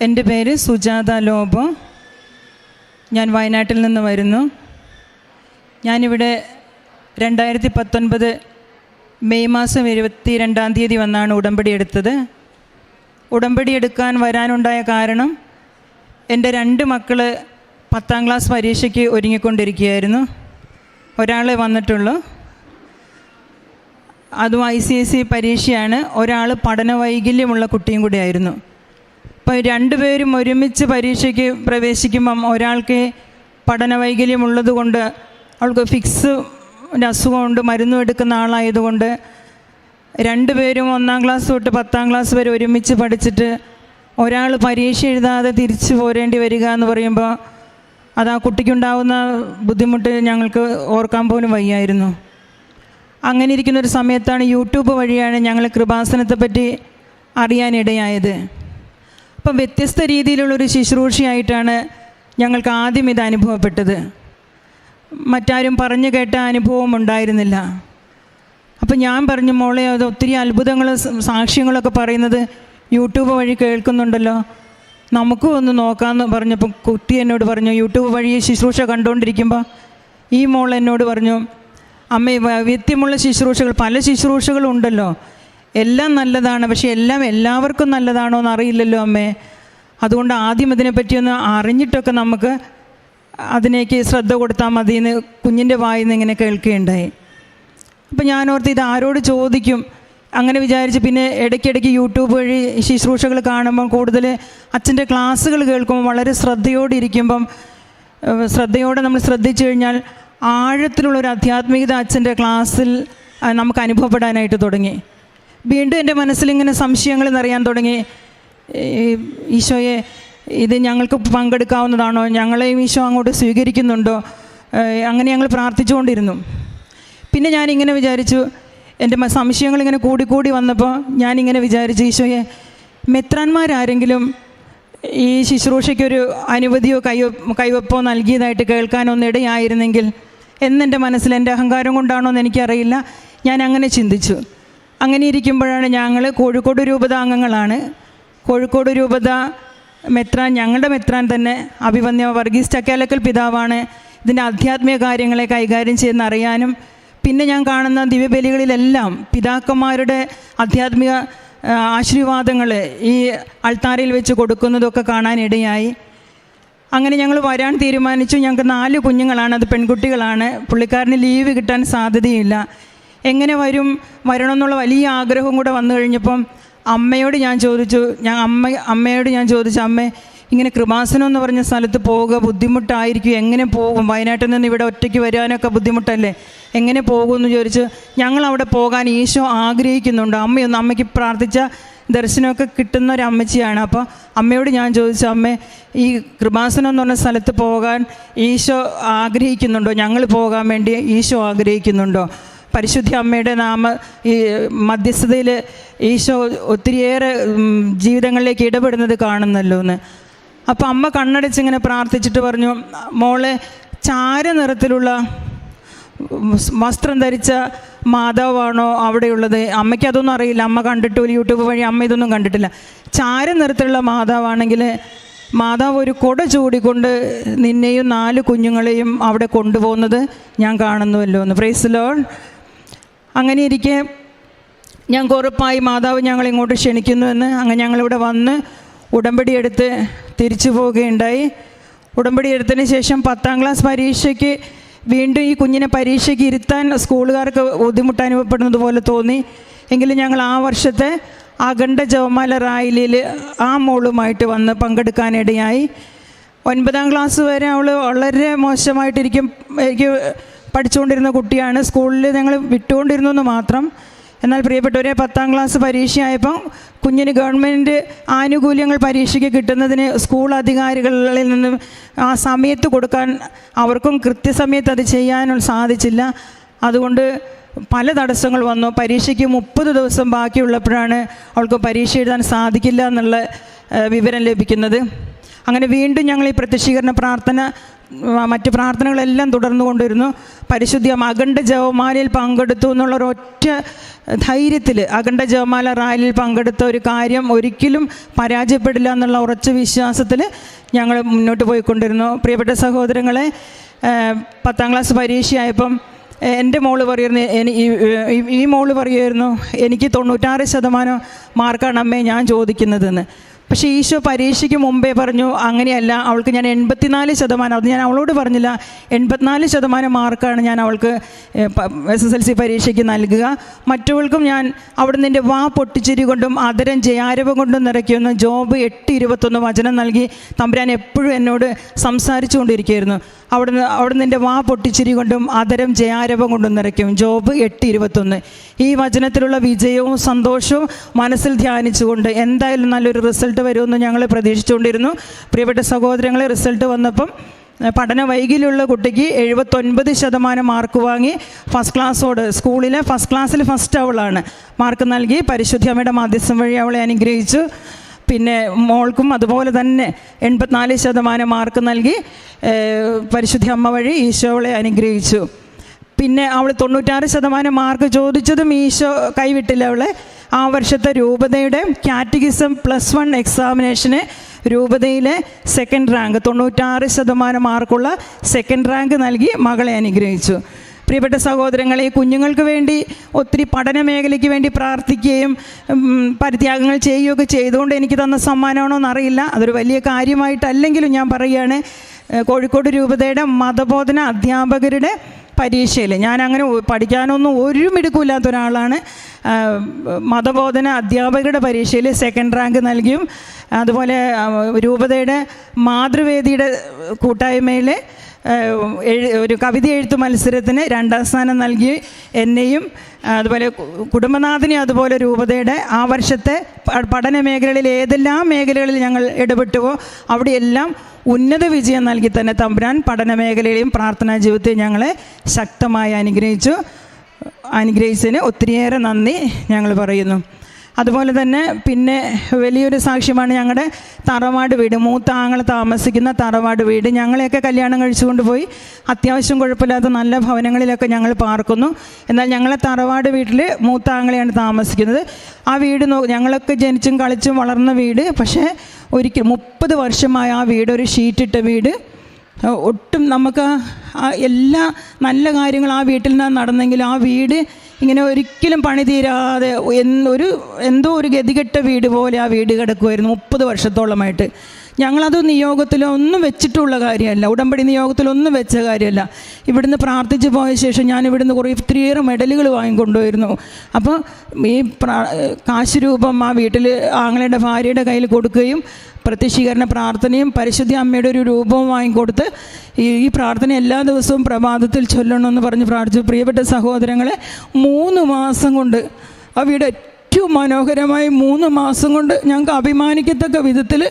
എൻ്റെ പേര് സുജാത ലോബോ. ഞാൻ വയനാട്ടിൽ നിന്ന് വരുന്നു. ഞാനിവിടെ 2019 മെയ് മാസം 22-ാം തീയതി വന്നാണ് ഉടമ്പടി എടുത്തത്. ഉടമ്പടി എടുക്കാൻ വരാനുണ്ടായ കാരണം എൻ്റെ 2 മക്കൾ 10ാം ക്ലാസ് പരീക്ഷയ്ക്ക് ഒരുങ്ങിക്കൊണ്ടിരിക്കുകയായിരുന്നു. ഒരാളെ വന്നിട്ടുള്ളൂ, അതും ICSE പരീക്ഷയാണ്. ഒരാൾ പഠന വൈകല്യമുള്ള കുട്ടിയും കൂടിയായിരുന്നു. അപ്പോൾ 2 പേരും ഒരുമിച്ച് പരീക്ഷയ്ക്ക് പ്രവേശിക്കുമ്പം ഒരാൾക്ക് പഠന വൈകല്യമുള്ളത് കൊണ്ട് അവൾക്ക് ഫിക്സ് അസുഖമുണ്ട്, മരുന്നും എടുക്കുന്ന ആളായതുകൊണ്ട് 2 പേരും 1ാം ക്ലാസ് തൊട്ട് 10ാം ക്ലാസ് വരെ ഒരുമിച്ച് പഠിച്ചിട്ട് ഒരാൾ പരീക്ഷ എഴുതാതെ തിരിച്ചു പോരേണ്ടി വരിക എന്ന് പറയുമ്പോൾ അത് ആ കുട്ടിക്കുണ്ടാവുന്ന ബുദ്ധിമുട്ട് ഞങ്ങൾക്ക് ഓർക്കാൻ പോലും വയ്യായിരുന്നു. അങ്ങനെ ഇരിക്കുന്നൊരു സമയത്താണ് യൂട്യൂബ് വഴിയാണ് ഞങ്ങൾ കൃപാസനത്തെപ്പറ്റി അറിയാനിടയായത്. അപ്പം വ്യത്യസ്ത രീതിയിലുള്ളൊരു ശുശ്രൂഷയായിട്ടാണ് ഞങ്ങൾക്ക് ആദ്യം ഇത് അനുഭവപ്പെട്ടത്. മറ്റാരും പറഞ്ഞു കേട്ട അനുഭവം ഉണ്ടായിരുന്നില്ല. അപ്പം ഞാൻ പറഞ്ഞു, മോളെ അത് ഒത്തിരി അത്ഭുതങ്ങളും സാക്ഷ്യങ്ങളൊക്കെ പറയുന്നത് യൂട്യൂബ് വഴി കേൾക്കുന്നുണ്ടല്ലോ, നമുക്കും ഒന്ന് നോക്കാമെന്ന് പറഞ്ഞപ്പോൾ കുട്ടി എന്നോട് പറഞ്ഞു, യൂട്യൂബ് വഴി ശുശ്രൂഷ കണ്ടുകൊണ്ടിരിക്കുമ്പോൾ ഈ മോൾ എന്നോട് പറഞ്ഞു, അമ്മ വൈവിധ്യമുള്ള ശുശ്രൂഷകൾ, പല ശുശ്രൂഷകളുണ്ടല്ലോ, എല്ലാം നല്ലതാണ്, പക്ഷേ എല്ലാം എല്ലാവർക്കും നല്ലതാണോ എന്ന് അറിയില്ലല്ലോ അമ്മേ. അതുകൊണ്ട് ആദ്യം ഇതിനെപ്പറ്റിയൊന്ന് അറിഞ്ഞിട്ടൊക്കെ നമുക്ക് അതിനേക്ക് ശ്രദ്ധ കൊടുത്താൽ മതിയെന്ന് കുഞ്ഞിൻ്റെ വായിൽ നിന്ന് ഇങ്ങനെ കേൾക്കുകയുണ്ടായി. അപ്പം ഞാനോർത്ത് ഇത് ആരോട് ചോദിക്കും അങ്ങനെ വിചാരിച്ച് പിന്നെ ഇടയ്ക്കിടയ്ക്ക് യൂട്യൂബ് വഴി ശുശ്രൂഷകൾ കാണുമ്പം കൂടുതൽ അച്ഛൻ്റെ ക്ലാസ്സുകൾ കേൾക്കുമ്പോൾ വളരെ ശ്രദ്ധയോടെ നമ്മൾ ശ്രദ്ധിച്ചു കഴിഞ്ഞാൽ ആഴത്തിലുള്ളൊരു ആധ്യാത്മികത അച്ഛൻ്റെ ക്ലാസ്സിൽ നമുക്ക് അനുഭവപ്പെടാനായിട്ട് തുടങ്ങി. വീണ്ടും എൻ്റെ മനസ്സിലിങ്ങനെ സംശയങ്ങൾ നിറയാൻ തുടങ്ങി. ഈശോയെ, ഇത് ഞങ്ങൾക്ക് പങ്കെടുക്കാവുന്നതാണോ, ഞങ്ങളെയും ഈശോ അങ്ങോട്ട് സ്വീകരിക്കുന്നുണ്ടോ, അങ്ങനെ ഞങ്ങൾ പ്രാർത്ഥിച്ചുകൊണ്ടിരുന്നു. പിന്നെ ഞാനിങ്ങനെ വിചാരിച്ചു, എൻ്റെ സംശയങ്ങളിങ്ങനെ കൂടിക്കൂടി വന്നപ്പോൾ ഞാനിങ്ങനെ വിചാരിച്ചു, ഈശോയെ, മെത്രാന്മാരാരെങ്കിലും ഈ ശുശ്രൂഷയ്ക്കൊരു അനുമതിയോ കൈവപ്പോ നൽകിയതായിട്ട് കേൾക്കാനൊന്നിടയായിരുന്നെങ്കിൽ എന്നെൻ്റെ മനസ്സിൽ, എൻ്റെ അഹങ്കാരം കൊണ്ടാണോ എന്ന് എനിക്കറിയില്ല, ഞാൻ അങ്ങനെ ചിന്തിച്ചു. അങ്ങനെ ഇരിക്കുമ്പോഴാണ് ഞങ്ങൾ കോഴിക്കോട് രൂപത അംഗങ്ങളാണ്. കോഴിക്കോട് രൂപത മെത്രാൻ, ഞങ്ങളുടെ മെത്രാൻ തന്നെ അഭിവന്യ വർഗീസ് ചക്കാലക്കൽ പിതാവാണ് ഇതിൻ്റെ ആധ്യാത്മിക കാര്യങ്ങളെ കൈകാര്യം ചെയ്യുന്നറിയാനും പിന്നെ ഞാൻ കാണുന്ന ദിവ്യബലികളിലെല്ലാം പിതാക്കന്മാരുടെ ആധ്യാത്മിക ആശീർവാദങ്ങൾ ഈ അൾത്താരയിൽ വെച്ച് കൊടുക്കുന്നതൊക്കെ കാണാനിടയായി. അങ്ങനെ ഞങ്ങൾ വരാൻ തീരുമാനിച്ചു. ഞങ്ങൾക്ക് 4 കുഞ്ഞുങ്ങളാണ്, അത് പെൺകുട്ടികളാണ്. പുള്ളിക്കാരന് ലീവ് കിട്ടാൻ സാധ്യതയില്ല. എങ്ങനെ വരണമെന്നുള്ള വലിയ ആഗ്രഹം കൂടെ വന്നു കഴിഞ്ഞപ്പം അമ്മയോട് ഞാൻ ചോദിച്ചു, അമ്മേ, ഇങ്ങനെ കൃപാസനം എന്ന് പറഞ്ഞ സ്ഥലത്ത് പോവുക ബുദ്ധിമുട്ടായിരിക്കും, എങ്ങനെ പോകും, വയനാട്ടിൽ നിന്ന് ഇവിടെ ഒറ്റയ്ക്ക് വരാനൊക്കെ ബുദ്ധിമുട്ടല്ലേ, എങ്ങനെ പോകുമെന്ന് ചോദിച്ചു. ഞങ്ങളവിടെ പോകാൻ ഈശോ ആഗ്രഹിക്കുന്നുണ്ട്, അമ്മയ്ക്ക് പ്രാർത്ഥിച്ച ദർശനമൊക്കെ കിട്ടുന്ന ഒരു അമ്മച്ചിയാണ്. അപ്പോൾ അമ്മയോട് ഞാൻ ചോദിച്ചു, അമ്മേ, ഈ കൃപാസനം എന്ന് പറഞ്ഞ സ്ഥലത്ത് പോകാൻ ഈശോ ആഗ്രഹിക്കുന്നുണ്ടോ, ഞങ്ങൾ പോകാൻ വേണ്ടി ഈശോ ആഗ്രഹിക്കുന്നുണ്ടോ, പരിശുദ്ധ അമ്മയുടെ ഈ മധ്യസ്ഥതയിൽ ഈശോ ഒത്തിരിയേറെ ജീവിതങ്ങളിലേക്ക് ഇടപെടുന്നത് കാണുന്നല്ലോ എന്ന്. അപ്പോൾ അമ്മ കണ്ണടച്ചിങ്ങനെ പ്രാർത്ഥിച്ചിട്ട് പറഞ്ഞു, മോളെ, ചാരനിറത്തിലുള്ള വസ്ത്രം ധരിച്ച മാതാവാണോ അവിടെയുള്ളത്? അമ്മയ്ക്ക് അതൊന്നും അറിയില്ല, അമ്മ കണ്ടിട്ടില്ല, യൂട്യൂബ് വഴി അമ്മ ഇതൊന്നും കണ്ടിട്ടില്ല. ചാരനിറത്തിലുള്ള മാതാവാണെങ്കിൽ മാതാവ് ഒരു കുട ചൂടിക്കൊണ്ട് നിന്നെയും 4 കുഞ്ഞുങ്ങളെയും അവിടെ കൊണ്ടുപോകുന്നത് ഞാൻ കാണുന്നുവല്ലോ എന്ന്. Praise lord. അങ്ങനെ ഇരിക്കെ ഞങ്ങൾക്ക് ഉറപ്പായി മാതാവ് ഞങ്ങളിങ്ങോട്ട് ക്ഷണിക്കുന്നുവെന്ന്. അങ്ങനെ ഞങ്ങളിവിടെ വന്ന് ഉടമ്പടി എടുത്ത് തിരിച്ചു പോവുകയുണ്ടായി. ഉടമ്പടി എടുത്തതിന് ശേഷം 10ാം ക്ലാസ് പരീക്ഷയ്ക്ക് വീണ്ടും ഈ കുഞ്ഞിനെ പരീക്ഷയ്ക്ക് ഇരുത്താൻ സ്കൂളുകാർക്ക് ബുദ്ധിമുട്ട് അനുഭവപ്പെടുന്നത് പോലെ തോന്നി. എങ്കിലും ഞങ്ങൾ ആ വർഷത്തെ അഖണ്ഡ ജപമാല റാലിയിൽ ആ മോളുമായിട്ട് വന്ന് പങ്കെടുക്കാനിടയായി. 9ാം ക്ലാസ് വരെ അവൾ വളരെ മോശമായിട്ടിരിക്കും, എനിക്ക് പഠിച്ചുകൊണ്ടിരുന്ന കുട്ടിയാണ്. സ്കൂളിൽ ഞങ്ങൾ വിട്ടുകൊണ്ടിരുന്നു എന്ന് മാത്രം. എന്നാൽ പ്രിയപ്പെട്ടവരെ, 10ാം ക്ലാസ് പരീക്ഷയായപ്പോൾ കുഞ്ഞിന് ഗവൺമെൻറ് ആനുകൂല്യങ്ങൾ പരീക്ഷയ്ക്ക് കിട്ടുന്നതിന് സ്കൂൾ അധികാരികളിൽ നിന്ന് ആ സമയത്ത് കൊടുക്കാൻ അവർക്കും കൃത്യസമയത്ത് അത് ചെയ്യാനും സാധിച്ചില്ല. അതുകൊണ്ട് പല തടസ്സങ്ങൾ വന്നു. പരീക്ഷയ്ക്ക് 30 ദിവസം ബാക്കിയുള്ളപ്പോഴാണ് അവൾക്ക് പരീക്ഷ എഴുതാൻ സാധിക്കില്ല എന്നുള്ള വിവരം ലഭിക്കുന്നത്. അങ്ങനെ വീണ്ടും ഞങ്ങൾ ഈ പ്രത്യക്ഷീകരണ പ്രാർത്ഥന, മറ്റ് പ്രാർത്ഥനകളെല്ലാം തുടർന്നു കൊണ്ടിരുന്നു. പരിശുദ്ധ അഖണ്ഡ ജപമാലയിൽ പങ്കെടുത്തു എന്നുള്ളൊരൊറ്റ ധൈര്യത്തിൽ അഖണ്ഡ ജപമാല റാലിയിൽ പങ്കെടുത്ത ഒരു കാര്യം ഒരിക്കലും പരാജയപ്പെടില്ല എന്നുള്ള ഉറച്ച വിശ്വാസത്തിൽ ഞങ്ങൾ മുന്നോട്ട് പോയിക്കൊണ്ടിരുന്നു. പ്രിയപ്പെട്ട സഹോദരങ്ങളെ, 10ാം ക്ലാസ് പരീക്ഷയായപ്പം എൻ്റെ മോള് പറയുന്നു, ഈ മോള് പറയുമായിരുന്നു, എനിക്ക് 96% മാർക്കാണ് അമ്മേ ഞാൻ ചോദിക്കുന്നതെന്ന്. പക്ഷേ ഈശോ പരീക്ഷയ്ക്ക് മുമ്പേ പറഞ്ഞു അങ്ങനെയല്ല, അവൾക്ക് ഞാൻ 84%, അത് ഞാൻ അവളോട് പറഞ്ഞില്ല, 84% മാർക്കാണ് ഞാൻ അവൾക്ക് SSLC പരീക്ഷയ്ക്ക് നൽകുക. മറ്റവൾക്കും ഞാൻ അവിടുന്ന് എൻ്റെ വാ പൊട്ടിച്ചിരി കൊണ്ടും അതരം ജയാരവം കൊണ്ടും നിറയ്ക്കുമെന്ന് ജോബ് 8:21 വചനം നൽകി തമ്പുരാൻ എപ്പോഴും എന്നോട് സംസാരിച്ചു കൊണ്ടിരിക്കുകയായിരുന്നു. അവിടുന്ന് എൻ്റെ വാ പൊട്ടിച്ചിരി കൊണ്ടും അതരം ജയാരവം കൊണ്ടും നിറയ്ക്കും, ജോബ് 8:21. ഈ വചനത്തിലുള്ള വിജയവും സന്തോഷവും മനസ്സിൽ ധ്യാനിച്ചുകൊണ്ട് എന്തായാലും നല്ലൊരു റിസൾട്ട് വരുമെന്ന് ഞങ്ങൾ പ്രതീക്ഷിച്ചുകൊണ്ടിരുന്നു. പ്രിയപ്പെട്ട സഹോദരങ്ങളെ, റിസൾട്ട് വന്നപ്പം പഠന വൈകല്യമുള്ള കുട്ടിക്ക് 79% മാർക്ക് വാങ്ങി ഫസ്റ്റ് ക്ലാസ്സോട് സ്കൂളിലെ ഫസ്റ്റ് ക്ലാസ്സിൽ ഫസ്റ്റ് അവളാണ്. മാർക്ക് നൽകി പരിശുദ്ധ അമ്മയുടെ മധ്യസ്ഥം വഴി അവളെ അനുഗ്രഹിച്ചു. പിന്നെ മോൾക്കും അതുപോലെ തന്നെ 84% മാർക്ക് നൽകി പരിശുദ്ധ അമ്മ വഴി ഈശോളെ അനുഗ്രഹിച്ചു. പിന്നെ അവൾ 96% മാർക്ക് ചോദിച്ചതും ഈശോ കൈവിട്ടില്ല അവളെ. ആ വർഷത്തെ രൂപതയുടെ കാറ്റഗിസം +1 എക്സാമിനേഷന് രൂപതയിലെ സെക്കൻഡ് റാങ്ക് 96% മാർക്കുള്ള സെക്കൻഡ് റാങ്ക് നൽകി മകളെ അനുഗ്രഹിച്ചു. പ്രിയപ്പെട്ട സഹോദരങ്ങളെ, ഈ കുഞ്ഞുങ്ങൾക്ക് വേണ്ടി ഒത്തിരി പഠന മേഖലയ്ക്ക് വേണ്ടി പ്രാർത്ഥിക്കുകയും പരിത്യാഗങ്ങൾ ചെയ്യുകയൊക്കെ ചെയ്തുകൊണ്ട് എനിക്ക് തന്ന സമ്മാനമാണോ എന്നറിയില്ല. അതൊരു വലിയ കാര്യമായിട്ടല്ലെങ്കിലും ഞാൻ പറയുകയാണ്, കോഴിക്കോട് രൂപതയുടെ മതബോധന അധ്യാപകരുടെ പരീക്ഷയിൽ ഞാൻ അങ്ങനെ പഠിക്കാനൊന്നും ഒരു മിടുക്കില്ലാത്ത ഒരാളാണ്. മതബോധന അധ്യാപകരുടെ പരീക്ഷയിൽ സെക്കൻഡ് റാങ്ക് നൽകിയും അതുപോലെ രൂപതയുടെ മാതൃവേദിയുടെ കൂട്ടായ്മയിൽ ഒരു കവിത എഴുത്ത് മത്സരത്തിന് 2ാം സ്ഥാനം നൽകി എന്നെയും അതുപോലെ കുടുംബനാഥനെയും അതുപോലെ രൂപതയുടെ ആ വർഷത്തെ പഠന മേഖലകളിൽ ഏതെല്ലാം മേഖലകളിൽ ഞങ്ങൾ ഇടപെട്ടുവോ അവിടെയെല്ലാം ഉന്നത വിജയം നൽകി തന്നെ തമ്പുരാൻ പഠന മേഖലയിലെയും പ്രാർത്ഥനാ ജീവിതത്തെയും ഞങ്ങളെ ശക്തമായി അനുഗ്രഹിച്ചതിന് ഒത്തിരിയേറെ നന്ദി ഞങ്ങൾ പറയുന്നു. അതുപോലെ തന്നെ പിന്നെ വലിയൊരു സാക്ഷ്യമാണ് ഞങ്ങളുടെ തറവാട് വീട്. മൂത്ത ആങ്ങൾ താമസിക്കുന്ന തറവാട് വീട്. ഞങ്ങളെയൊക്കെ കല്യാണം കഴിച്ചുകൊണ്ട് പോയി അത്യാവശ്യം കുഴപ്പമില്ലാത്ത നല്ല ഭവനങ്ങളിലൊക്കെ ഞങ്ങൾ പാർക്കുന്നു. എന്നാൽ ഞങ്ങളെ തറവാട് വീട്ടിൽ മൂത്ത ആങ്ങളെയാണ് താമസിക്കുന്നത്. ആ വീട് ഞങ്ങളൊക്കെ ജനിച്ചും കളിച്ചും വളർന്ന വീട്. പക്ഷേ ഒരിക്കൽ 30 വർഷമായ ആ വീട് ഒരു ഷീറ്റിട്ട വീട്. ഒട്ടും നമുക്ക് എല്ലാ നല്ല കാര്യങ്ങളും ആ വീട്ടിൽ നിന്ന് നടന്നെങ്കിൽ ആ വീട് ഇങ്ങനെ ഒരിക്കലും പണി തീരാതെ എന്തോ ഒരു ഗതികെട്ട വീട് പോലെ ആ വീട് കിടക്കുമായിരുന്നു 30 വർഷത്തോളമായിട്ട്. ഞങ്ങളത് നിയോഗത്തിലോ ഒന്നും വെച്ചിട്ടുള്ള കാര്യമല്ല, ഉടമ്പടി നിയോഗത്തിലൊന്നും വെച്ച കാര്യമല്ല. ഇവിടുന്ന് പ്രാർത്ഥിച്ച് പോയ ശേഷം ഞാൻ ഇവിടുന്ന് ഒത്തിരിയേറെ മെഡലുകൾ വാങ്ങിക്കൊണ്ടുവരുന്നു. അപ്പോൾ ഈ കാശ് രൂപം ആ വീട്ടിൽ ആങ്ങളുടെ ഭാര്യയുടെ കയ്യിൽ കൊടുക്കുകയും പ്രത്യക്ഷീകരണ പ്രാർത്ഥനയും പരിശുദ്ധ അമ്മയുടെ ഒരു രൂപവും വാങ്ങിക്കൊടുത്ത് ഈ പ്രാർത്ഥന എല്ലാ ദിവസവും പ്രഭാതത്തിൽ ചൊല്ലണമെന്ന് പറഞ്ഞ് പ്രാർത്ഥിച്ചു. പ്രിയപ്പെട്ട സഹോദരങ്ങളെ, 3 മാസം കൊണ്ട് ആ വീട് ഏറ്റവും മനോഹരമായി 3 മാസം കൊണ്ട് ഞങ്ങൾക്ക് അഭിമാനിക്കത്തക്ക വിധത്തിൽ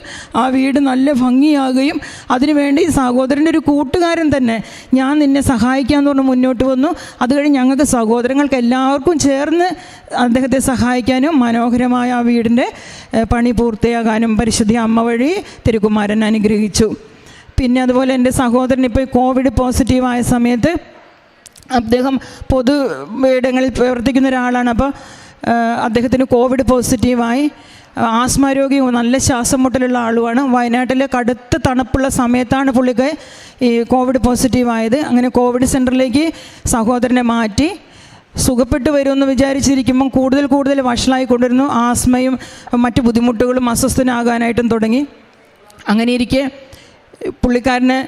ആ വീട് നല്ല ഭംഗിയാകുകയും അതിനുവേണ്ടി സഹോദരൻ്റെ ഒരു കൂട്ടുകാരൻ തന്നെ ഞാൻ നിന്നെ സഹായിക്കാമെന്ന് പറഞ്ഞ് മുന്നോട്ട് വന്നു. അത് കഴിഞ്ഞ് ഞങ്ങൾക്ക് സഹോദരങ്ങൾക്ക് എല്ലാവർക്കും ചേർന്ന് അദ്ദേഹത്തെ സഹായിക്കാനും മനോഹരമായ ആ വീടിൻ്റെ പണി പൂർത്തിയാകാനും പരിശുദ്ധ അമ്മ വഴി തിരുക്കുമാരൻ അനുഗ്രഹിച്ചു. പിന്നെ അതുപോലെ എൻ്റെ സഹോദരൻ ഇപ്പോൾ കോവിഡ് പോസിറ്റീവായ സമയത്ത് അദ്ദേഹം പൊതു ഇടങ്ങളിൽ പ്രവർത്തിക്കുന്ന ഒരാളാണ്. അപ്പോൾ അദ്ദേഹത്തിന് കോവിഡ് പോസിറ്റീവായി. ആസ്മ രോഗിയും നല്ല ശ്വാസം മുട്ടലുള്ള ആളുമാണ്. വയനാട്ടിലെ കടുത്ത തണുപ്പുള്ള സമയത്താണ് പുള്ളിക്ക് ഈ കോവിഡ് പോസിറ്റീവായത്. അങ്ങനെ കോവിഡ് സെൻറ്ററിലേക്ക് സഹോദരനെ മാറ്റി സുഖപ്പെട്ടു വരുമെന്ന് വിചാരിച്ചിരിക്കുമ്പം കൂടുതൽ വഷളായിക്കൊണ്ടിരുന്നു. ആസ്മയും മറ്റു ബുദ്ധിമുട്ടുകളും അസ്വസ്ഥനാകാനായിട്ടും തുടങ്ങി. അങ്ങനെ ഇരിക്കെ പുള്ളിക്കാരന്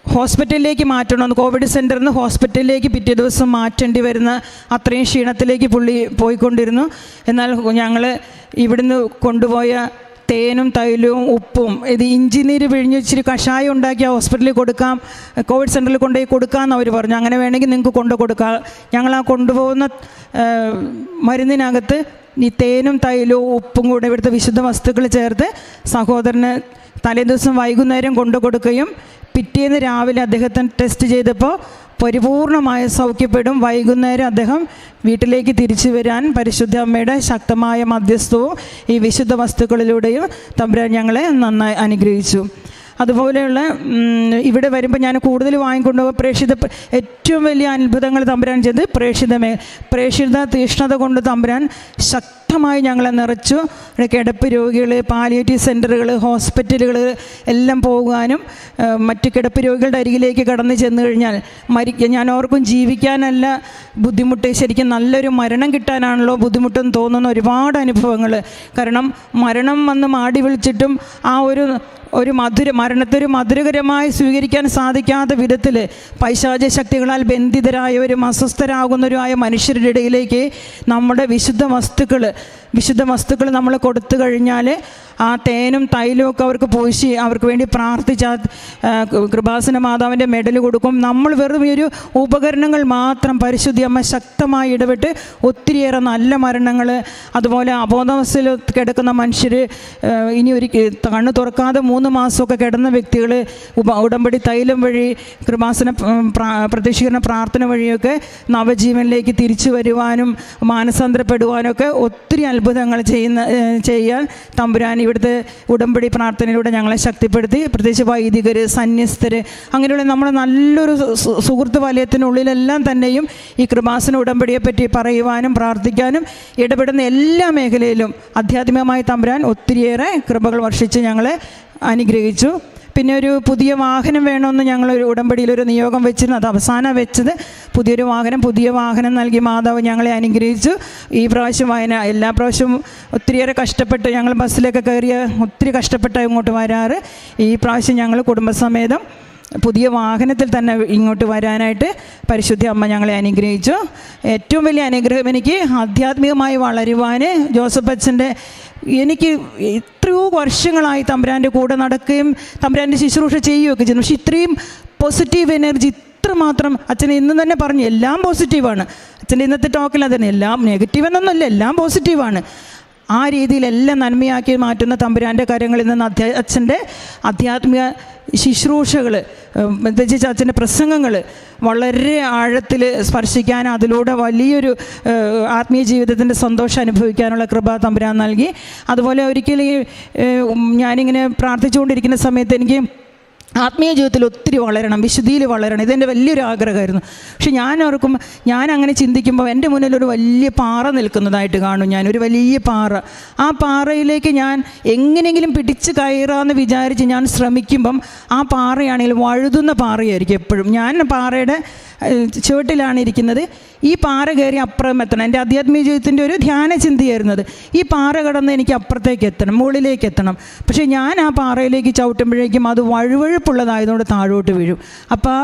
ഹോസ്പിറ്റലിലേക്ക് മാറ്റണമെന്ന്, കോവിഡ് സെൻറ്ററിൽ നിന്ന് ഹോസ്പിറ്റലിലേക്ക് പിറ്റേ ദിവസം മാറ്റേണ്ടി വരുന്ന അത്രയും ക്ഷീണത്തിലേക്ക് പുള്ളി പോയിക്കൊണ്ടിരുന്നു. എന്നാൽ ഞങ്ങൾ ഇവിടുന്ന് കൊണ്ടുപോയ തേനും തൈലവും ഉപ്പും ഇഞ്ചി നീര് പിഴിഞ്ഞ് ഇച്ചിരി കഷായം ഉണ്ടാക്കി ഹോസ്പിറ്റലിൽ കൊടുക്കാം, കോവിഡ് സെൻറ്ററിൽ കൊണ്ടുപോയി കൊടുക്കാമെന്ന് അവർ പറഞ്ഞു. അങ്ങനെ വേണമെങ്കിൽ നിങ്ങൾക്ക് കൊടുക്കാം. ഞങ്ങൾ ആ കൊണ്ടുപോകുന്ന മരുന്നിനകത്ത് ഈ തേനും തൈലവും ഉപ്പും കൂടെ ഇവിടുത്തെ വിശുദ്ധ വസ്തുക്കൾ ചേർത്ത് സഹോദരന് തലേദിവസം വൈകുന്നേരം കൊടുക്കുകയും പിറ്റേന്ന് രാവിലെ അദ്ദേഹത്തിന് ടെസ്റ്റ് ചെയ്തപ്പോൾ പരിപൂർണമായ സൗഖ്യപ്പെടും. വൈകുന്നേരം അദ്ദേഹം വീട്ടിലേക്ക് തിരിച്ചു വരാൻ പരിശുദ്ധ അമ്മയുടെ ശക്തമായ മധ്യസ്ഥവും ഈ വിശുദ്ധ വസ്തുക്കളിലൂടെയും തമ്പുരാൻ ഞങ്ങളെ നന്നായി അനുഗ്രഹിച്ചു. അതുപോലെയുള്ള ഇവിടെ വരുമ്പോൾ ഞാൻ കൂടുതൽ വാങ്ങിക്കൊണ്ടുപോകുക ഏറ്റവും വലിയ അത്ഭുതങ്ങൾ തമ്പുരാൻ ചെയ്ത് പ്രേക്ഷിത തീഷ്ണത കൊണ്ട് തമ്പുരാൻ ശക്തമായി ഞങ്ങളെ നിറച്ചു. കിടപ്പ് രോഗികൾ, പാലിയേറ്റീവ് സെൻ്ററുകൾ, ഹോസ്പിറ്റലുകൾ എല്ലാം പോകുവാനും മറ്റ് കിടപ്പ് രോഗികളുടെ അരികിലേക്ക് കടന്നു ചെന്ന് കഴിഞ്ഞാൽ ഞാൻ ഓർക്കും ജീവിക്കാനല്ല ബുദ്ധിമുട്ട്, ശരിക്കും നല്ലൊരു മരണം കിട്ടാനാണല്ലോ ബുദ്ധിമുട്ടെന്ന് തോന്നുന്ന ഒരുപാട് അനുഭവങ്ങൾ. കാരണം മരണം വന്ന് മാടി വിളിച്ചിട്ടും ആ മരണത്തെ ഒരു മധുരകരമായി സ്വീകരിക്കാൻ സാധിക്കാത്ത വിധത്തിൽ പൈശാചിക ശക്തികളാൽ ബന്ധിതരായവരും അസ്വസ്ഥരാകുന്നവരുമായ മനുഷ്യരുടെ ഇടയിലേക്ക് നമ്മുടെ വിശുദ്ധ വസ്തുക്കൾ നമ്മൾ കൊടുത്തു കഴിഞ്ഞാൽ ആ തേനും തൈലും ഒക്കെ അവർക്ക് പൂശി അവർക്ക് വേണ്ടി പ്രാർത്ഥിച്ചാൽ കൃപാസന മാതാവിൻ്റെ മെഡൽ കൊടുക്കും. നമ്മൾ വെറും ഒരു ഉപകരണങ്ങൾ മാത്രം. പരിശുദ്ധി അമ്മ ശക്തമായി ഇടപെട്ട് ഒത്തിരിയേറെ നല്ല മരണങ്ങൾ, അതുപോലെ അബോധാവസ്ഥയിൽ കിടക്കുന്ന മനുഷ്യർ, ഇനി കണ്ണ് തുറക്കാതെ 3 മാസമൊക്കെ കിടന്ന വ്യക്തികൾ ഉടമ്പടി തൈലം വഴി കൃപാസന പ്രത്യക്ഷീകരണ പ്രാർത്ഥന വഴിയൊക്കെ നവജീവനിലേക്ക് തിരിച്ചു വരുവാനും മാനസാന്തരപ്പെടുവാനൊക്കെ ഒത്തിരി അത്ഭുതങ്ങൾ ചെയ്യാൻ തമ്പുരാൻ ഇവിടുത്തെ ഉടമ്പടി പ്രാർത്ഥനയിലൂടെ ഞങ്ങളെ ശക്തിപ്പെടുത്തി. പ്രത്യേകിച്ച് വൈദികർ, സന്യസ്തർ, അങ്ങനെയുള്ള നമ്മുടെ നല്ലൊരു സുഹൃത്ത് വലയത്തിനുള്ളിലെല്ലാം തന്നെയും ഈ കൃപാസന ഉടമ്പടിയെപ്പറ്റി പറയുവാനും പ്രാർത്ഥിക്കാനും ഇടപെടുന്ന എല്ലാ മേഖലയിലും ആധ്യാത്മികമായി തമ്പുരാൻ ഒത്തിരിയേറെ കൃപകൾ വർഷിച്ച് ഞങ്ങളെ അനുഗ്രഹിച്ചു. പിന്നെ ഒരു പുതിയ വാഹനം വേണമെന്ന് ഞങ്ങളൊരു ഉടമ്പടിയിലൊരു നിയോഗം വെച്ചിരുന്നു. അത് അവസാനം വെച്ചത് പുതിയ വാഹനം നൽകി മാതാവ് ഞങ്ങളെ അനുഗ്രഹിച്ചു. ഈ പ്രാവശ്യം എല്ലാ പ്രാവശ്യവും ഒത്തിരിയേറെ കഷ്ടപ്പെട്ട് ഞങ്ങൾ ബസ്സിലൊക്കെ കയറിയ ഒത്തിരി കഷ്ടപ്പെട്ട് ഇങ്ങോട്ട് വരാറ്. ഈ പ്രാവശ്യം ഞങ്ങൾ കുടുംബസമേതം പുതിയ വാഹനത്തിൽ തന്നെ ഇങ്ങോട്ട് വരാനായിട്ട് പരിശുദ്ധ അമ്മ ഞങ്ങളെ അനുഗ്രഹിച്ചു. ഏറ്റവും വലിയ അനുഗ്രഹം എനിക്ക് ആധ്യാത്മികമായി വളരുവാൻ ജോസഫ് അച്ഛൻ്റെ എനിക്ക് എത്രയോ വർഷങ്ങളായി തമ്പുരാൻ്റെ കൂടെ നടക്കുകയും തമ്പുരാൻ്റെ ശുശ്രൂഷ ചെയ്യുകയൊക്കെ ചെയ്യുന്നു. പക്ഷേ ഇത്രയും പോസിറ്റീവ് എനർജി ഇത്രമാത്രം അച്ഛൻ ഇന്ന് തന്നെ പറഞ്ഞു, എല്ലാം പോസിറ്റീവാണ്. അച്ഛൻ്റെ ഇന്നത്തെ ടോക്കിൽ അതന്നെ, എല്ലാം നെഗറ്റീവ് എന്നൊന്നുമല്ല, എല്ലാം പോസിറ്റീവാണ്. ആ രീതിയിലെല്ലാം നന്മയാക്കി മാറ്റുന്ന തമ്പുരാൻ്റെ കാര്യങ്ങളിൽ നിന്ന് അച്ഛൻ്റെ ആധ്യാത്മിക ശുശ്രൂഷകൾ, പ്രത്യേകിച്ച് അച്ഛൻ്റെ പ്രസംഗങ്ങൾ വളരെ ആഴത്തിൽ സ്പർശിക്കാൻ, അതിലൂടെ വലിയൊരു ആത്മീയ ജീവിതത്തിൻ്റെ സന്തോഷം അനുഭവിക്കാനുള്ള കൃപ തമ്പുരാൻ നൽകി. അതുപോലെ ഒരിക്കലും ഞാനിങ്ങനെ പ്രാർത്ഥിച്ചുകൊണ്ടിരിക്കുന്ന സമയത്ത് എനിക്ക് ആത്മീയ ജീവിതത്തിൽ ഒത്തിരി വളരണം, വിശുദ്ധിയിൽ വളരണം, ഇതെൻ്റെ വലിയൊരു ആഗ്രഹമായിരുന്നു. പക്ഷെ ഞാൻ അങ്ങനെ ചിന്തിക്കുമ്പോൾ എൻ്റെ മുന്നിൽ ഒരു വലിയ പാറ നിൽക്കുന്നതായിട്ട് കാണും. ഒരു വലിയ പാറ, ആ പാറയിലേക്ക് ഞാൻ എങ്ങനെയെങ്കിലും പിടിച്ച് കയറാമെന്ന് വിചാരിച്ച് ഞാൻ ശ്രമിക്കുമ്പം ആ പാറയാണെങ്കിൽ വഴുതുന്ന പാറയായിരിക്കും എപ്പോഴും. ഞാൻ പാറയുടെ ചുവട്ടിലാണ് ഇരിക്കുന്നത്. ഈ പാറ കയറി അപ്പുറം എത്തണം. എൻ്റെ ആധ്യാത്മിക ജീവിതത്തിൻ്റെ ഒരു ധ്യാന ചിന്തയായിരുന്നത്. ഈ പാറ കടന്ന് എനിക്ക് അപ്പുറത്തേക്ക് എത്തണം, മുകളിലേക്ക് എത്തണം. പക്ഷേ ഞാൻ ആ പാറയിലേക്ക് ചവിട്ടുമ്പോഴേക്കും അത് വഴുവഴുപ്പുള്ളതായതുകൊണ്ട് താഴോട്ട് വീഴും. അപ്പോൾ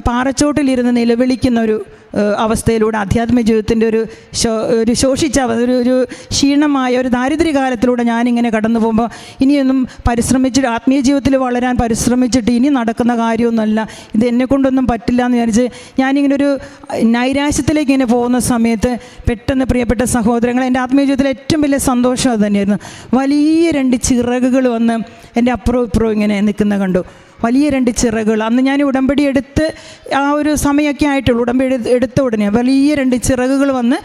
പാറച്ചോട്ടിലിരുന്ന് നിലവിളിക്കുന്ന ഒരു അവസ്ഥയിലൂടെ ആധ്യാത്മിക ജീവിതത്തിൻ്റെ ഒരു ശോഷിച്ച ഒരു ക്ഷീണമായ ഒരു ദാരിദ്ര്യകാലത്തിലൂടെ ഞാനിങ്ങനെ കടന്നു പോകുമ്പോൾ ഇനിയൊന്നും പരിശ്രമിച്ചിട്ട് ആത്മീയ ജീവിതത്തിൽ വളരാൻ പരിശ്രമിച്ചിട്ട് ഇനി നടക്കുന്ന കാര്യമൊന്നുമല്ല, ഇത് എന്നെക്കൊണ്ടൊന്നും പറ്റില്ല എന്ന് വിചാരിച്ച് ഞാനിങ്ങനെ ഒരു നൈരാശ്യത്തിലേക്ക് ഇങ്ങനെ പോകുന്ന സമയത്ത് പെട്ടെന്ന് പ്രിയപ്പെട്ട സഹോദരങ്ങൾ, എൻ്റെ ആത്മീയ ജീവിതത്തിലെ ഏറ്റവും വലിയ സന്തോഷം അത് തന്നെയായിരുന്നു. വലിയ 2 ചിറകുകൾ വന്ന് എൻ്റെ അപ്പുറവും ഇപ്പുറവും ഇങ്ങനെ നിൽക്കുന്ന കണ്ടു. വലിയ 2 ചിറകുകൾ. അന്ന് ഞാൻ ഉടമ്പടി എടുത്ത് ആ ഒരു സമയമൊക്കെ ആയിട്ടുള്ളൂ. ഉടമ്പടി എടുത്ത ഉടനെ വലിയ 2 ചിറകുകൾ വന്ന്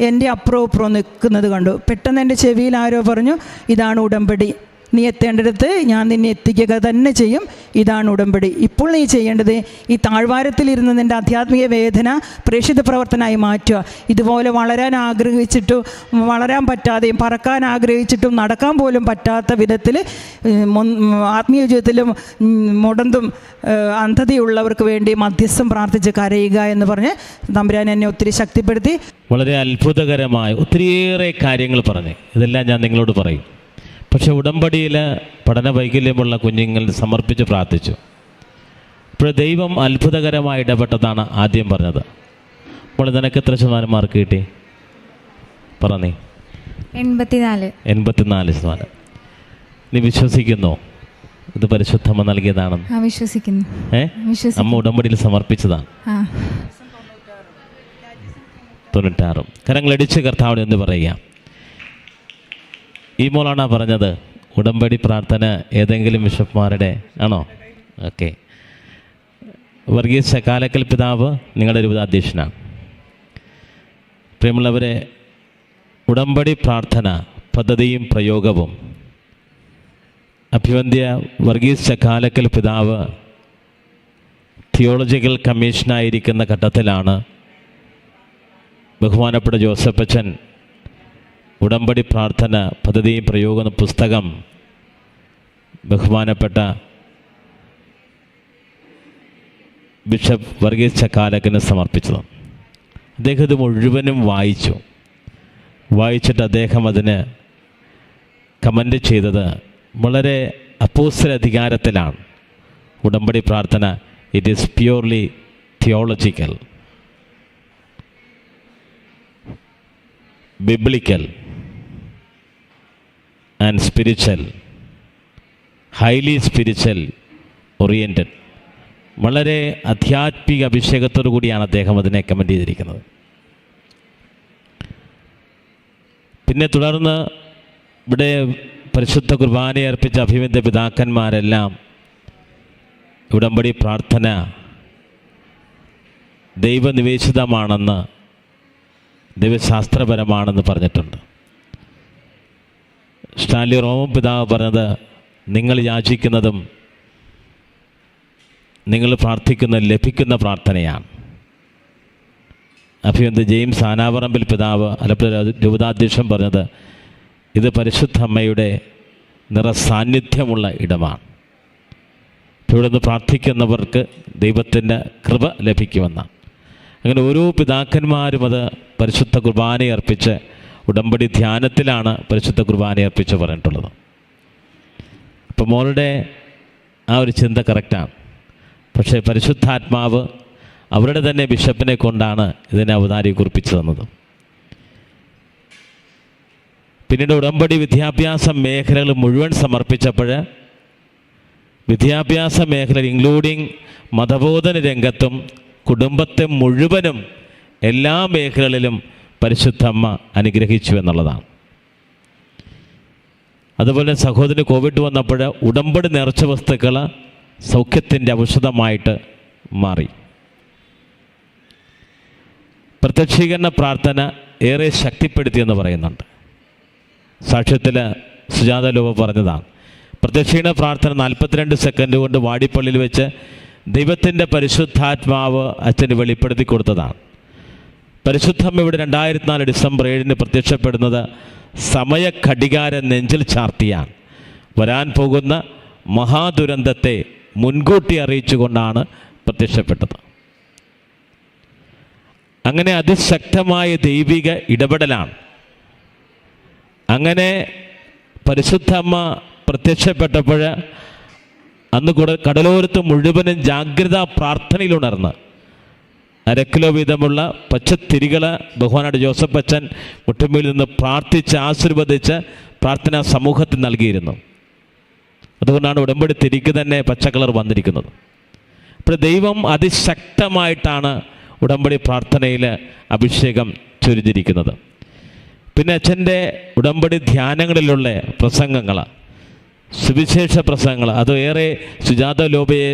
എൻ്റെ അപ്പുറവും ഇപ്പുറവും നിൽക്കുന്നത് കണ്ടു. പെട്ടെന്ന് എൻ്റെ ചെവിയിൽ ആരോ പറഞ്ഞു, ഇതാണ് ഉടമ്പടി, നീ എത്തേണ്ടടുത്ത് ഞാൻ നിന്നെ എത്തിക്കുക തന്നെ ചെയ്യും, ഇതാണ് ഉടമ്പടി. ഇപ്പോൾ നീ ചെയ്യേണ്ടത് ഈ താഴ്വാരത്തിലിരുന്ന് നിൻ്റെ ആധ്യാത്മിക വേദന പ്രേക്ഷിത പ്രവർത്തനമായി മാറ്റുക. ഇതുപോലെ വളരാൻ ആഗ്രഹിച്ചിട്ടും വളരാൻ പറ്റാതെയും പറക്കാൻ ആഗ്രഹിച്ചിട്ടും നടക്കാൻ പോലും പറ്റാത്ത വിധത്തിൽ ആത്മീയ ജീവിതത്തിലും മുടന്തും അന്ധതയുള്ളവർക്ക് വേണ്ടി മധ്യസ്ഥം പ്രാർത്ഥിച്ച് കരയുക എന്ന് പറഞ്ഞ് തമ്പുരാൻ എന്നെ ഒത്തിരി ശക്തിപ്പെടുത്തി. വളരെ അത്ഭുതകരമായ ഒത്തിരിയേറെ കാര്യങ്ങൾ പറഞ്ഞ് ഇതെല്ലാം ഞാൻ നിങ്ങളോട് പറയും. പക്ഷെ ഉടമ്പടിയിൽ പഠന വൈകല്യമുള്ള കുഞ്ഞുങ്ങൾ സമർപ്പിച്ച് പ്രാർത്ഥിച്ചു. ഇപ്പോൾ ദൈവം അത്ഭുതകരമായി ഇടപെട്ടതാണ് ആദ്യം പറഞ്ഞത്. അപ്പോൾ നിനക്ക് എത്ര ശതമാനം മാർക്ക് കിട്ടി? പറഞ്ഞേ. 84%. നീ വിശ്വസിക്കുന്നോ ഇത് പരിശുദ്ധമ്മ നൽകിയതാണെന്ന്? വിശ്വസിക്കുന്നു. അമ്മ ഉടമ്പടിയിൽ സമർപ്പിച്ചതാണ്. 96. കരങ്ങളടിച്ച് കർത്താവിനെ എന്ന് പറയുക. ഈ മോളാണോ പറഞ്ഞത് ഉടമ്പടി പ്രാർത്ഥന ഏതെങ്കിലും ബിഷപ്പ്മാരുടെ ആണോ? ഓക്കെ. വർഗീസ് ചക്കാലക്കൽ പിതാവ് നിങ്ങളുടെ രൂപതാധ്യക്ഷനാണ്. പ്രിയമുള്ളവരെ, ഉടമ്പടി പ്രാർത്ഥന പദ്ധതിയും പ്രയോഗവും അഭിവന്ദ്യ വർഗീസ് ചക്കാലക്കൽ പിതാവ് തിയോളജിക്കൽ കമ്മീഷനായിരിക്കുന്ന ഘട്ടത്തിലാണ് ബഹുമാനപ്പെട്ട ജോസഫച്ചൻ ഉടമ്പടി പ്രാർത്ഥന പദ്ധതിയും പ്രയോഗം എന്ന പുസ്തകം ബഹുമാനപ്പെട്ട ബിഷപ്പ് വർഗീസ് ചക്കാലക്കന് സമർപ്പിച്ചത്. അദ്ദേഹം ഇത് മുഴുവനും വായിച്ചിട്ട് അദ്ദേഹം അതിന് കമൻ്റ് ചെയ്തത് വളരെ അപ്പോസ്തല അധികാരത്തിലാണ്. ഉടമ്പടി പ്രാർത്ഥന it is purely theological, biblical and spiritual, highly spiritual oriented. വളരെ ആധ്യാത്മിക അഭിഷേകത്തോടു കൂടിയാണ് അദ്ദേഹം അതിനെ കമൻ്റ് ചെയ്തിരിക്കുന്നത്. പിന്നെ തുടർന്ന് ഇവിടെ പരിശുദ്ധ കുർബാന അർപ്പിച്ച അഭിവന്ദ്യ പിതാക്കന്മാരെല്ലാം ഉടമ്പടി പ്രാർത്ഥന ദൈവനിവേശിതമാണെന്ന്, ദൈവശാസ്ത്രപരമാണെന്ന് പറഞ്ഞിട്ടുണ്ട്. സ്റ്റാൻലി റോമൻ പിതാവ് പറഞ്ഞത് നിങ്ങൾ യാചിക്കുന്നതും നിങ്ങൾ പ്രാർത്ഥിക്കുന്ന ലഭിക്കുന്ന പ്രാർത്ഥനയാണ്. അഭിവന്ദ്യ ജെയിംസ് ആനാവറമ്പിൽ പിതാവ് ആലപ്പുഴ രൂപതാധ്യക്ഷൻ പറഞ്ഞത് ഇത് പരിശുദ്ധ അമ്മയുടെ നിറസാന്നിധ്യമുള്ള ഇടമാണ്. ഇവിടെ നിന്ന് പ്രാർത്ഥിക്കുന്നവർക്ക് ദൈവത്തിൻ്റെ കൃപ ലഭിക്കുമെന്നാണ്. അങ്ങനെ ഓരോ പിതാക്കന്മാരും അത് പരിശുദ്ധ കുർബാന അർപ്പിച്ച് ഉടമ്പടി ധ്യാനത്തിലാണ് പരിശുദ്ധ കുർബാന അർപ്പിച്ച് പറഞ്ഞിട്ടുള്ളത്. അപ്പോൾ മോളുടെ ആ ഒരു ചിന്ത കറക്റ്റാണ്. പക്ഷേ പരിശുദ്ധാത്മാവ് അവരുടെ തന്നെ ബിഷപ്പിനെ കൊണ്ടാണ് ഇതിനെ അവതാരി കുറിപ്പിച്ചു തന്നത്. പിന്നീട് ഉടമ്പടി വിദ്യാഭ്യാസ മേഖലകൾ മുഴുവൻ സമർപ്പിച്ചപ്പോൾ വിദ്യാഭ്യാസ മേഖല ഇൻക്ലൂഡിങ് മതബോധന രംഗത്തും കുടുംബത്തെ മുഴുവനും എല്ലാ മേഖലകളിലും പരിശുദ്ധമ്മ അനുഗ്രഹിച്ചു എന്നുള്ളതാണ്. അതുപോലെ സഹോദരന് കോവിഡ് വന്നപ്പോൾ ഉടമ്പടി നേർച്ച വസ്തുക്കൾ സൗഖ്യത്തിൻ്റെ ഔഷധമായിട്ട് മാറി. പ്രത്യക്ഷീകരണ പ്രാർത്ഥന ഏറെ ശക്തിപ്പെടുത്തിയെന്ന് പറയുന്നുണ്ട്. സാക്ഷ്യത്തിൽ സുജാത ലോബ പറഞ്ഞതാണ്. പ്രത്യക്ഷീകരണ പ്രാർത്ഥന 42 സെക്കൻഡ് കൊണ്ട് വാടിപ്പള്ളിയിൽ വെച്ച് ദൈവത്തിൻ്റെ പരിശുദ്ധാത്മാവ് അച്ഛന് വെളിപ്പെടുത്തി കൊടുത്തതാണ്. പരിശുദ്ധമ്മ ഇവിടെ 2004 ഡിസംബർ 7 പ്രത്യക്ഷപ്പെടുന്നത് സമയ ഘടികാരം നെഞ്ചിൽ ചാർത്തിയാണ്. വരാൻ പോകുന്ന മഹാദുരന്തത്തെ മുൻകൂട്ടി അറിയിച്ചുകൊണ്ടാണ് പ്രത്യക്ഷപ്പെട്ടത്. അങ്ങനെ അതിശക്തമായ ദൈവിക ഇടപെടലാണ്. അങ്ങനെ പരിശുദ്ധമ്മ പ്രത്യക്ഷപ്പെട്ടപ്പോൾ അന്ന് കടലോരത്ത് മുഴുവനും ജാഗ്രതാ പ്രാർത്ഥനയിലുണർന്ന് 1/2 കിലോ വീതമുള്ള പച്ചത്തിരികൾ ബഹുമാനപ്പെട്ട ജോസഫ് അച്ഛൻ മുട്ടുമ്പിൽ നിന്ന് പ്രാർത്ഥിച്ച് ആശീർവദിച്ച് പ്രാർത്ഥനാ സമൂഹത്തിൽ നൽകിയിരുന്നു. അതുകൊണ്ടാണ് ഉടമ്പടി തിരിക്ക് തന്നെ പച്ചക്കളർ വന്നിരിക്കുന്നത്. അപ്പോൾ ദൈവം അതിശക്തമായിട്ടാണ് ഉടമ്പടി പ്രാർത്ഥനയിൽ അഭിഷേകം ചൊരിഞ്ഞിരിക്കുന്നത്. പിന്നെ അച്ഛൻ്റെ ഉടമ്പടി ധ്യാനങ്ങളിലുള്ള പ്രസംഗങ്ങൾ, സുവിശേഷ പ്രസംഗങ്ങൾ, അത് ഏറെ സുജാത ലോബയെ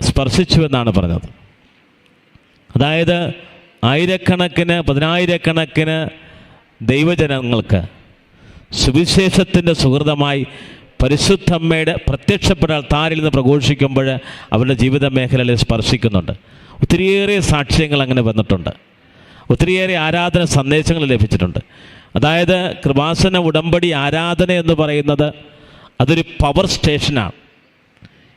സ്പർശിച്ചുവെന്നാണ് പറഞ്ഞത്. അതായത് ആയിരക്കണക്കിന് 10,000-കണക്കിന് ദൈവജനങ്ങൾക്ക് സുവിശേഷത്തിൻ്റെ സുഹൃതമായി പരിശുദ്ധമ്മയുടെ പ്രത്യക്ഷപ്പെട്ട താരിൽ നിന്ന് പ്രഘോഷിക്കുമ്പോൾ അവരുടെ ജീവിത മേഖലയിൽ സ്പർശിക്കുന്നുണ്ട്. ഒത്തിരിയേറെ സാക്ഷ്യങ്ങൾ അങ്ങനെ വന്നിട്ടുണ്ട്. ഒത്തിരിയേറെ ആരാധന സന്ദേശങ്ങൾ ലഭിച്ചിട്ടുണ്ട്. അതായത് കൃപാസന ഉടമ്പടി ആരാധന എന്ന് പറയുന്നത് അതൊരു പവർ സ്റ്റേഷനാണ്.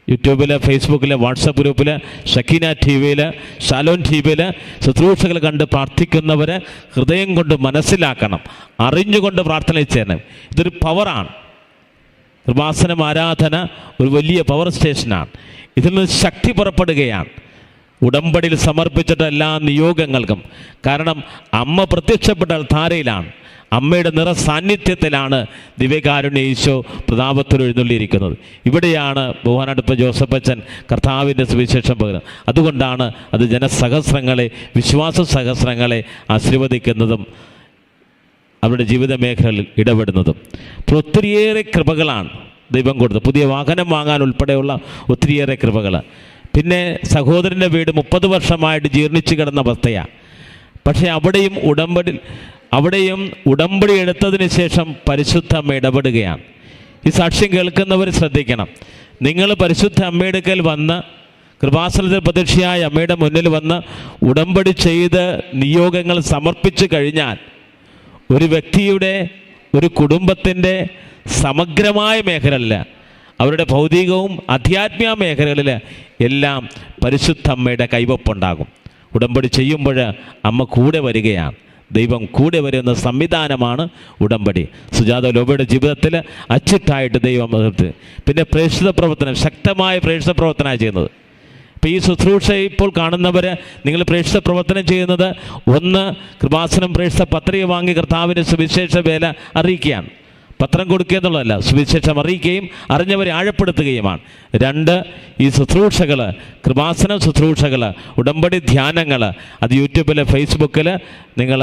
യൂട്യൂബിൽ, ഫേസ്ബുക്കിൽ, വാട്സപ്പ് ഗ്രൂപ്പിൽ, ഷക്കീന TV-യിൽ, ഷാലോൺ TV-യിൽ ശുശ്രൂഷകൾ കണ്ട് പ്രാർത്ഥിക്കുന്നവർ ഹൃദയം കൊണ്ട് മനസ്സിലാക്കണം, അറിഞ്ഞുകൊണ്ട് പ്രാർത്ഥന ചെയ്യണം. ഇതൊരു പവറാണ്. കൃപാസനം ആരാധന ഒരു വലിയ പവർ സ്റ്റേഷനാണ്. ഇതിൽ നിന്ന് ശക്തി പുറപ്പെടുകയാണ് ഉടമ്പടിയിൽ സമർപ്പിച്ചിട്ട എല്ലാ നിയോഗങ്ങൾക്കും. കാരണം അമ്മ പ്രത്യക്ഷപ്പെട്ട ധാരയിലാണ്, അമ്മയുടെ നിറസാന്നിധ്യത്തിലാണ് ദിവ്യകാരുണ്യ ഈശോ പ്രതാപത്തിൽ എഴുന്നള്ളിയിരിക്കുന്നത്. ഇവിടെയാണ് ബഹുമാനപ്പെട്ട ജോസഫ് അച്ഛൻ കർത്താവിൻ്റെ സുവിശേഷം പകരുന്നത്. അതുകൊണ്ടാണ് അത് ജനസഹസ്രങ്ങളെ, വിശ്വാസ സഹസ്രങ്ങളെ ആശീർവദിക്കുന്നതും അവരുടെ ജീവിത മേഖലകളിൽ ഇടപെടുന്നതും. അപ്പോൾ ഒത്തിരിയേറെ കൃപകളാണ് ദൈവം കൊടുത്തത്. പുതിയ വാഹനം വാങ്ങാൻ ഉൾപ്പെടെയുള്ള ഒത്തിരിയേറെ കൃപകൾ. പിന്നെ സഹോദരൻ്റെ വീട് 30 വർഷമായിട്ട് ജീർണിച്ച് കിടന്ന അവസ്ഥയാണ്. പക്ഷേ അവിടെയും ഉടമ്പടി എടുത്തതിന് ശേഷം പരിശുദ്ധമ്മ ഇടപെടുകയാണ്. ഈ സാക്ഷ്യം കേൾക്കുന്നവർ ശ്രദ്ധിക്കണം. നിങ്ങൾ പരിശുദ്ധ അമ്മയുടെ അടുക്കൽ വന്ന് കൃപാസനത്തിൽ പ്രതീക്ഷയായ അമ്മയുടെ മുന്നിൽ വന്ന് ഉടമ്പടി ചെയ്ത് നിയോഗങ്ങൾ സമർപ്പിച്ചു കഴിഞ്ഞാൽ ഒരു വ്യക്തിയുടെ, ഒരു കുടുംബത്തിൻ്റെ സമഗ്രമായ മേഖലകളിൽ, അവരുടെ ഭൗതികവും ആധ്യാത്മിക മേഖലകളിൽ എല്ലാം പരിശുദ്ധ അമ്മയുടെ കൈവപ്പുണ്ടാകും. ഉടമ്പടി ചെയ്യുമ്പോൾ അമ്മ കൂടെ വരികയാണ്. ദൈവം കൂടെ വരുന്ന സംവിധാനമാണ് ഉടമ്പടി. സുജാത ലോബയുടെ ജീവിതത്തിൽ അച്ചിട്ടായിട്ട് ദൈവം പിന്നെ പ്രേക്ഷിത പ്രവർത്തനം, ശക്തമായ പ്രേക്ഷിത പ്രവർത്തനമാണ് ചെയ്യുന്നത്. ഇപ്പോൾ ഈ ശുശ്രൂഷ ഇപ്പോൾ കാണുന്നവർ, നിങ്ങൾ പ്രേക്ഷിത പ്രവർത്തനം ചെയ്യുന്നത്, ഒന്ന് കൃപാസനം പ്രേക്ഷിത പത്രിക വാങ്ങി കർത്താവിൻ്റെ സുവിശേഷ വേല അറിയിക്കുകയാണ്. പത്രം കൊടുക്കുക എന്നുള്ളതല്ല, സുവിശേഷം അറിയിക്കുകയും അറിഞ്ഞവരെ ആഴപ്പെടുത്തുകയുമാണ്. രണ്ട്, ഈ ശുശ്രൂഷകൾ, കൃപാസന ശുശ്രൂഷകൾ, ഉടമ്പടി ധ്യാനങ്ങൾ, അത് യൂട്യൂബിൽ, ഫേസ്ബുക്കിൽ നിങ്ങൾ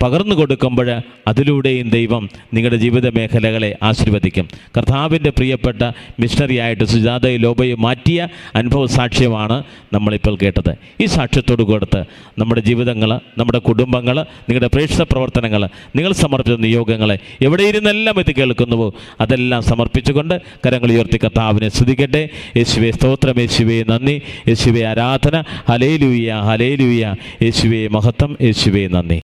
പകർന്നു കൊടുക്കുമ്പോൾ അതിലൂടെയും ദൈവം നിങ്ങളുടെ ജീവിത മേഖലകളെ ആശീർവദിക്കും. കർത്താവിൻ്റെ പ്രിയപ്പെട്ട മിഷണറിയായിട്ട് സുജാതയും ലോബയും മാറ്റിയ അനുഭവ സാക്ഷ്യമാണ് നമ്മളിപ്പോൾ കേട്ടത്. ഈ സാക്ഷ്യത്തോട് കൊടുത്ത് നമ്മുടെ ജീവിതങ്ങൾ, നമ്മുടെ കുടുംബങ്ങൾ, നിങ്ങളുടെ പ്രേക്ഷിത പ്രവർത്തനങ്ങൾ, നിങ്ങൾ സമർപ്പിച്ച നിയോഗങ്ങളെ എവിടെ ഇരുന്നെല്ലാം എത്തി കേൾക്കുന്നുവോ അതെല്ലാം സമർപ്പിച്ചുകൊണ്ട് കരങ്ങൾ ഉയർത്തി കർത്താവിനെ സ്തുതിക്കട്ടെ. യേശുവേ സ്തോത്രം, യേശുവേ നന്ദി, യേശുവേ ആരാധന, ഹല്ലേലൂയ ഹല്ലേലൂയ, യേശുവേ മഹത്വം, യേശുവേ നന്ദി.